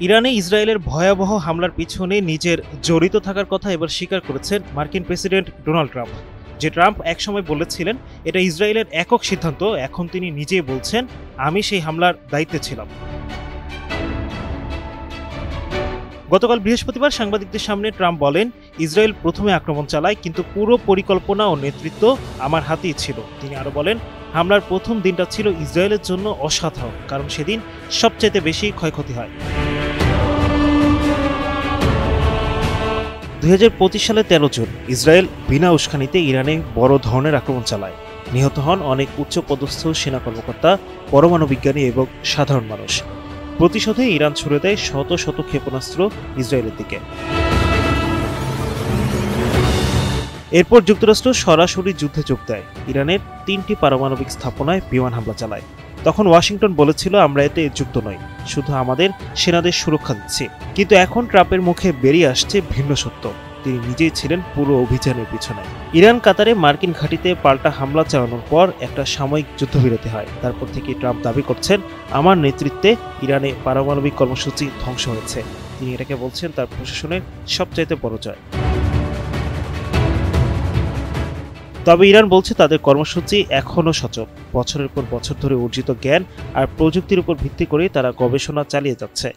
ইরানে ইসরায়েলের ভয়াবহ হামলার পিছনে নিজের জড়িত থাকার কথা এবার স্বীকার করেছেন মার্কিন প্রেসিডেন্ট ডোনাল্ড ট্রাম্প। যে ট্রাম্প একসময় বলেছিলেন এটা ইসরায়েলের একক সিদ্ধান্ত, এখন তিনি নিজেই বলছেন আমি সেই হামলার দায়িত্বে ছিলাম। গতকাল বৃহস্পতিবার সাংবাদিকদের সামনে ট্রাম্প বলেন, ইসরায়েল প্রথমে আক্রমণ চালায়, কিন্তু পুরো পরিকল্পনা ও নেতৃত্ব আমার হাতেই ছিল। তিনি আরও বলেন, হামলার প্রথম দিনটা ছিল ইসরায়েলের জন্য অসাধারণ, কারণ সেদিন সবচাইতে বেশি ক্ষয়ক্ষতি হয়। 2025 সালে 13 জুন ইসরায়েল বিনা উস্কানিতে ইরানে বড় ধরনের আক্রমণ চালায়। নিহত হন অনেক উচ্চপদস্থ সেনা কর্মকর্তা, পরমাণু বিজ্ঞানী এবং সাধারণ মানুষ। প্রতিশোধে ইরান ছুড়ে দেয় শত শত ক্ষেপণাস্ত্র ইসরায়েলের দিকে। এরপর যুক্তরাষ্ট্র সরাসরি যুদ্ধে যোগ দেয়, ইরানের 3টি পারমাণবিক স্থাপনায় বিমান হামলা চালায়। তখন ওয়াশিংটন বলেছিল, আমরা এতে যুক্ত নই, শুধু আমাদের সেনাদের সুরক্ষা দিচ্ছি। কিন্তু এখন ট্রাম্পের মুখে বেরিয়ে আসছে ভিন্ন সত্য, তিনি নিজেই ছিলেন পুরো অভিযানের পিছনে। ইরান কাতারে মার্কিন ঘাঁটিতে পাল্টা হামলা চালানোর পর একটা সাময়িক যুদ্ধবিরতি হয়। তারপর থেকে ট্রাম্প দাবি করছেন, আমার নেতৃত্বে ইরানে পারমাণবিক কর্মসূচি ধ্বংস হয়েছে। তিনি এটাকে বলছেন তার প্রশাসনের সবচাইতে বড় জয়। তবে ইরান বলছে তাদের কর্মসূচি এখনও সচল। বছরের পর বছর ধরে অর্জিত জ্ঞান আর প্রযুক্তির উপর ভিত্তি করে তারা গবেষণা চালিয়ে যাচ্ছে।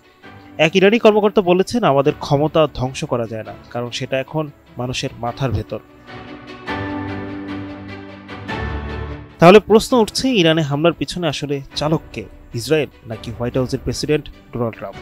এক ইরানি কর্মকর্তা বলেছেন, আমাদের ক্ষমতা ধ্বংস করা যায় না, কারণ সেটা এখন মানুষের মাথার ভেতর। তাহলে প্রশ্ন উঠছে, ইরানে হামলার পিছনে আসলে চালক কে, ইসরায়েল নাকি হোয়াইট হাউসের প্রেসিডেন্ট ডোনাল্ড ট্রাম্প?